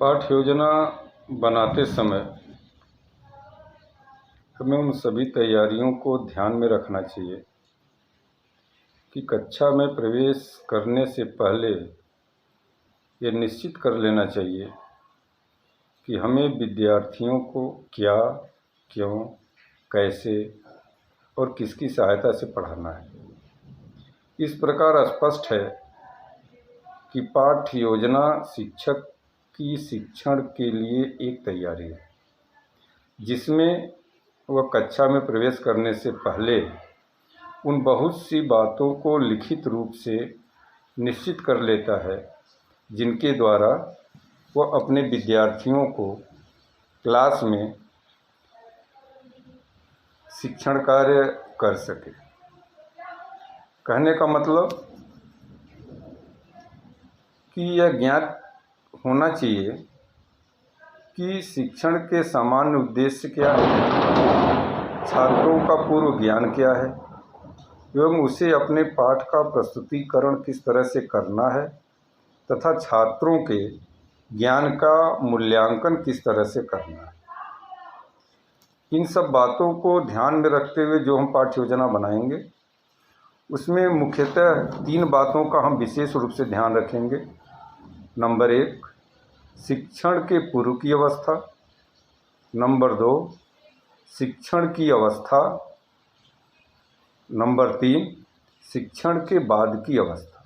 पाठ योजना बनाते समय हमें उन सभी तैयारियों को ध्यान में रखना चाहिए कि कक्षा में प्रवेश करने से पहले यह निश्चित कर लेना चाहिए कि हमें विद्यार्थियों को क्या, क्यों, कैसे और किसकी सहायता से पढ़ाना है। इस प्रकार स्पष्ट है कि पाठ योजना शिक्षक की शिक्षण के लिए एक तैयारी है, जिसमें वह कक्षा में प्रवेश करने से पहले उन बहुत सी बातों को लिखित रूप से निश्चित कर लेता है, जिनके द्वारा वह अपने विद्यार्थियों को क्लास में शिक्षण कार्य कर सके। कहने का मतलब कि यह ज्ञात होना चाहिए कि शिक्षण के सामान्य उद्देश्य क्या है, छात्रों का पूर्व ज्ञान क्या है एवं उसे अपने पाठ का प्रस्तुतिकरण किस तरह से करना है तथा छात्रों के ज्ञान का मूल्यांकन किस तरह से करना है। इन सब बातों को ध्यान में रखते हुए जो हम पाठ्य योजना बनाएंगे उसमें मुख्यतः 3 बातों का हम विशेष रूप से ध्यान रखेंगे। नंबर 1, शिक्षण के पूर्व की अवस्था। नंबर 2, शिक्षण की अवस्था। नंबर 3, शिक्षण के बाद की अवस्था।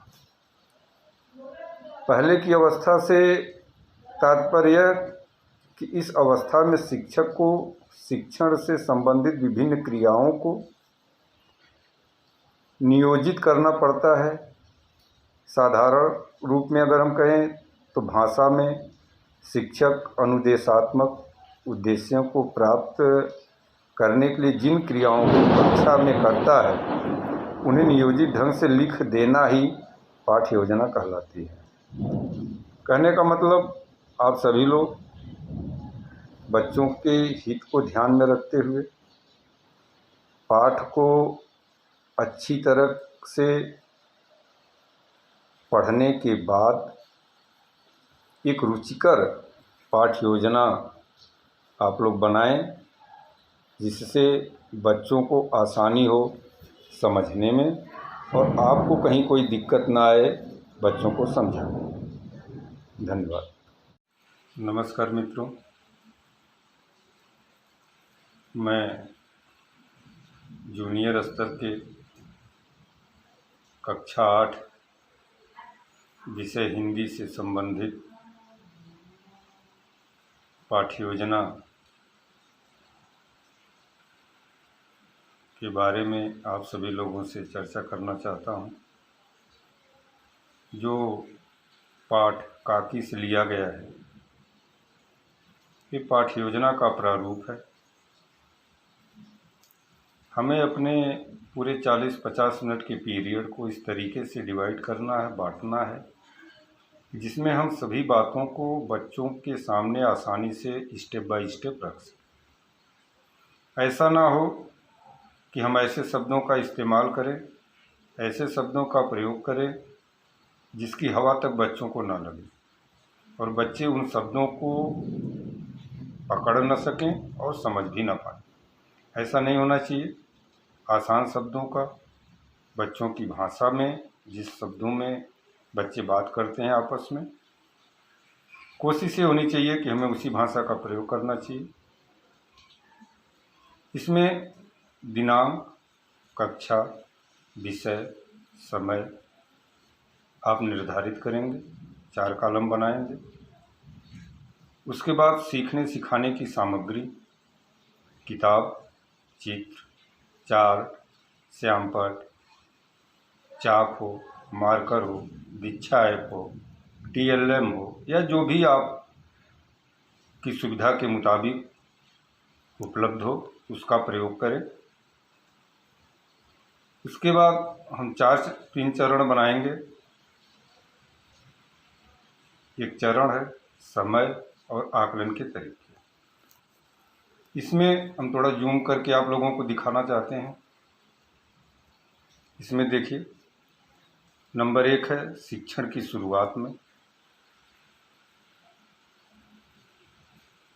पहले की अवस्था से तात्पर्य कि इस अवस्था में शिक्षक को शिक्षण से संबंधित विभिन्न क्रियाओं को नियोजित करना पड़ता है। साधारण रूप में अगर हम कहें तो भाषा में शिक्षक अनुदेशात्मक उद्देश्यों को प्राप्त करने के लिए जिन क्रियाओं को कक्षा में करता है उन्हें नियोजित ढंग से लिख देना ही पाठ्य योजना कहलाती है। कहने का मतलब आप सभी लोग बच्चों के हित को ध्यान में रखते हुए पाठ को अच्छी तरह से पढ़ने के बाद एक रुचिकर पाठ्य योजना आप लोग बनाएं, जिससे बच्चों को आसानी हो समझने में और आपको कहीं कोई दिक्कत ना आए बच्चों को समझाने। धन्यवाद। नमस्कार मित्रों, मैं जूनियर स्तर के कक्षा 8 विषय हिंदी से संबंधित पाठ्य योजना के बारे में आप सभी लोगों से चर्चा करना चाहता हूं। जो पाठ काकी से लिया गया है ये पाठ्य योजना का प्रारूप है। हमें अपने पूरे 40-50 मिनट के पीरियड को इस तरीके से डिवाइड करना है, बांटना है, जिसमें हम सभी बातों को बच्चों के सामने आसानी से स्टेप बाय स्टेप रख सकें। ऐसा ना हो कि हम ऐसे शब्दों का इस्तेमाल करें, ऐसे शब्दों का प्रयोग करें जिसकी हवा तक बच्चों को ना लगे और बच्चे उन शब्दों को पकड़ न सकें और समझ भी ना पाएं। ऐसा नहीं होना चाहिए। आसान शब्दों का बच्चों की भाषा में, जिस शब्दों में बच्चे बात करते हैं आपस में, कोशिश ये होनी चाहिए कि हमें उसी भाषा का प्रयोग करना चाहिए। इसमें दिनांक, कक्षा, विषय, समय आप निर्धारित करेंगे, 4 कॉलम बनाएंगे। उसके बाद सीखने सिखाने की सामग्री, किताब, चित्र, चार्ट, श्यामपट्ट, चाक हो, मार्कर हो, दीक्षा ऐप हो, TLM हो या जो भी आप की सुविधा के मुताबिक उपलब्ध हो उसका प्रयोग करें। उसके बाद हम 3 चरण बनाएंगे। एक चरण है समय और आकलन के तरीके। इसमें हम थोड़ा जूम करके आप लोगों को दिखाना चाहते हैं। इसमें देखिए, नंबर 1 है शिक्षण की शुरुआत में।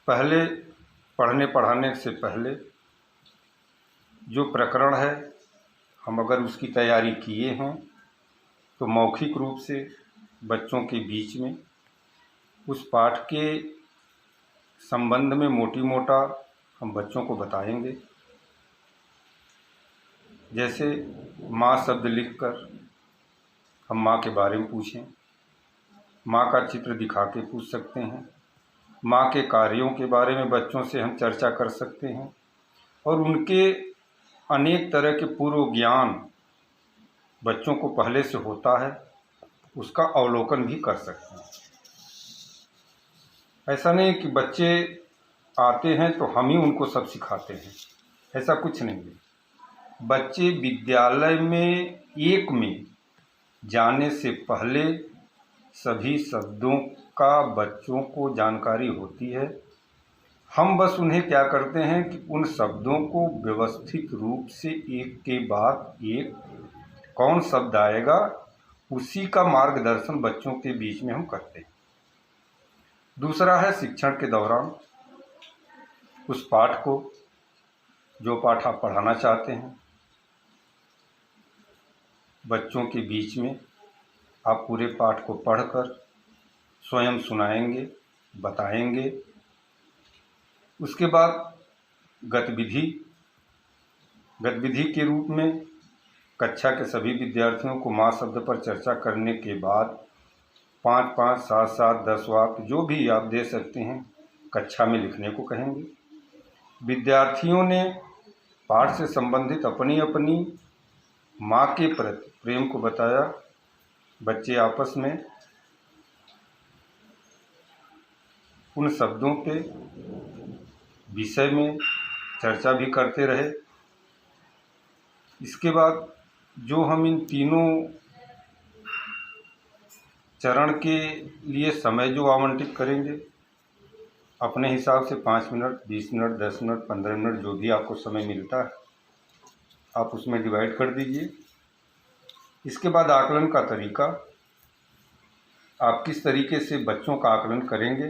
पहले पढ़ने पढ़ाने से पहले जो प्रकरण है, हम अगर उसकी तैयारी किए हैं तो मौखिक रूप से बच्चों के बीच में उस पाठ के संबंध में मोटी मोटा हम बच्चों को बताएंगे। जैसे माँ शब्द लिखकर हम माँ के बारे में पूछें, माँ का चित्र दिखा के पूछ सकते हैं, माँ के कार्यों के बारे में बच्चों से हम चर्चा कर सकते हैं और उनके अनेक तरह के पूर्व ज्ञान बच्चों को पहले से होता है, उसका अवलोकन भी कर सकते हैं। ऐसा नहीं कि बच्चे आते हैं तो हम ही उनको सब सिखाते हैं, ऐसा कुछ नहीं है। बच्चे विद्यालय में जाने से पहले सभी शब्दों का बच्चों को जानकारी होती है। हम बस उन्हें क्या करते हैं कि उन शब्दों को व्यवस्थित रूप से एक के बाद एक कौन शब्द आएगा उसी का मार्गदर्शन बच्चों के बीच में हम करते हैं। दूसरा है शिक्षण के दौरान उस पाठ को, जो पाठ आप पढ़ाना चाहते हैं, बच्चों के बीच में आप पूरे पाठ को पढ़कर स्वयं सुनाएंगे, बताएंगे। उसके बाद गतिविधि के रूप में कक्षा के सभी विद्यार्थियों को माँ शब्द पर चर्चा करने के बाद 5-5, 7-7, 10 वाक्य जो भी आप दे सकते हैं कक्षा में लिखने को कहेंगे। विद्यार्थियों ने पाठ से संबंधित अपनी अपनी माँ के प्रति प्रेम को बताया। बच्चे आपस में उन शब्दों के विषय में चर्चा भी करते रहे। इसके बाद जो हम इन तीनों चरण के लिए समय जो आवंटित करेंगे, अपने हिसाब से 5 मिनट, 20 मिनट, 10 मिनट, 15 मिनट, जो भी आपको समय मिलता है आप उसमें डिवाइड कर दीजिए। इसके बाद आकलन का तरीका, आप किस तरीके से बच्चों का आकलन करेंगे।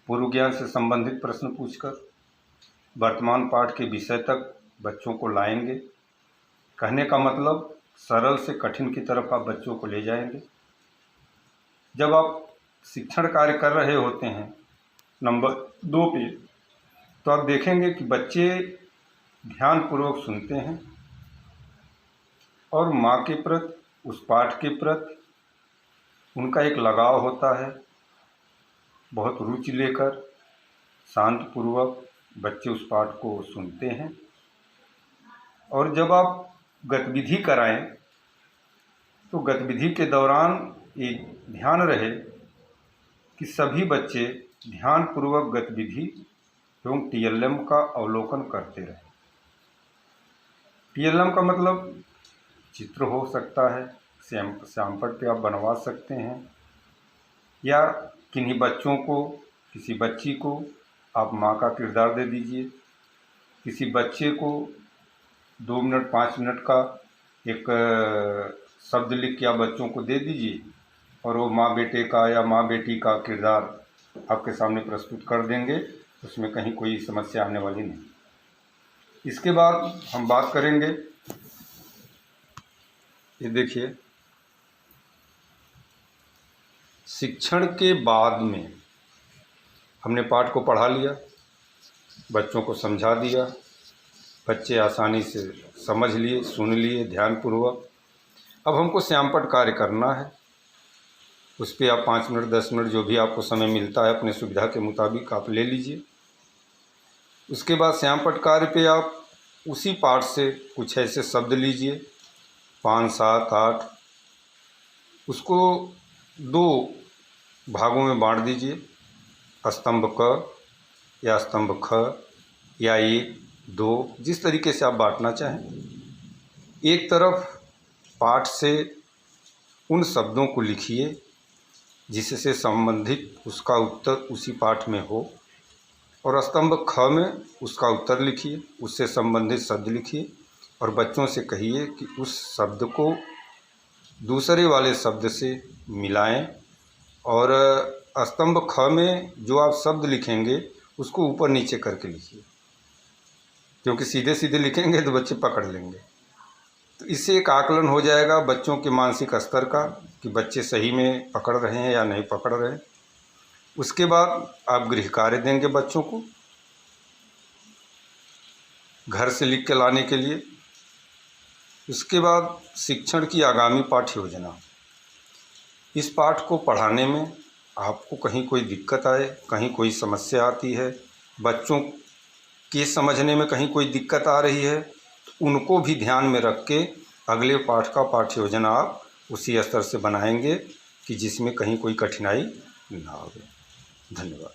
पूर्व ज्ञान से संबंधित प्रश्न पूछकर वर्तमान पाठ के विषय तक बच्चों को लाएंगे। कहने का मतलब सरल से कठिन की तरफ आप बच्चों को ले जाएंगे। जब आप शिक्षण कार्य कर रहे होते हैं नंबर 2 पे, तो आप देखेंगे कि बच्चे ध्यानपूर्वक सुनते हैं और माँ के प्रति, उस पाठ के प्रति उनका एक लगाव होता है। बहुत रुचि लेकर शांतपूर्वक बच्चे उस पाठ को सुनते हैं। और जब आप गतिविधि कराएं तो गतिविधि के दौरान एक ध्यान रहे कि सभी बच्चे ध्यानपूर्वक गतिविधि एवं TLM का अवलोकन करते रहें। TLM का मतलब चित्र हो सकता है, श्यामपट्ट पे आप बनवा सकते हैं, या किन्हीं बच्चों को, किसी बच्ची को आप माँ का किरदार दे दीजिए। किसी बच्चे को 2 मिनट 5 मिनट का एक शब्द लिख के आप बच्चों को दे दीजिए और वो माँ बेटे का या माँ बेटी का किरदार आपके सामने प्रस्तुत कर देंगे। उसमें कहीं कोई समस्या आने वाली नहीं। इसके बाद हम बात करेंगे, ये देखिए, शिक्षण के बाद में हमने पाठ को पढ़ा लिया, बच्चों को समझा दिया, बच्चे आसानी से समझ लिए, सुन लिए ध्यानपूर्वक। अब हमको श्यामपट्ट कार्य करना है। उस पर आप 5 मिनट, 10 मिनट, जो भी आपको समय मिलता है अपने सुविधा के मुताबिक आप ले लीजिए। उसके बाद श्यामपट्ट कार्य पे आप उसी पाठ से कुछ ऐसे शब्द लीजिए, 5, 7, 8, उसको 2 भागों में बांट दीजिए, स्तंभ क या स्तंभ ख या 1, 2, जिस तरीके से आप बांटना चाहें। एक तरफ पाठ से उन शब्दों को लिखिए जिससे संबंधित उसका उत्तर उसी पाठ में हो, और स्तंभ ख में उसका उत्तर लिखिए, उससे संबंधित शब्द लिखिए और बच्चों से कहिए कि उस शब्द को दूसरे वाले शब्द से मिलाएं। और स्तंभ ख में जो आप शब्द लिखेंगे उसको ऊपर नीचे करके लिखिए, क्योंकि सीधे सीधे लिखेंगे तो बच्चे पकड़ लेंगे। तो इससे एक आकलन हो जाएगा बच्चों के मानसिक स्तर का कि बच्चे सही में पकड़ रहे हैं या नहीं पकड़ रहे हैं। उसके बाद आप गृह कार्य देंगे बच्चों को घर से लिख के लाने के लिए। उसके बाद शिक्षण की आगामी पाठ्य योजना। इस पाठ को पढ़ाने में आपको कहीं कोई दिक्कत आए, कहीं कोई समस्या आती है, बच्चों के समझने में कहीं कोई दिक्कत आ रही है, तो उनको भी ध्यान में रख के अगले पाठ का पाठ्य योजना आप उसी स्तर से बनाएंगे कि जिसमें कहीं कोई कठिनाई ना आवे। धन्यवाद।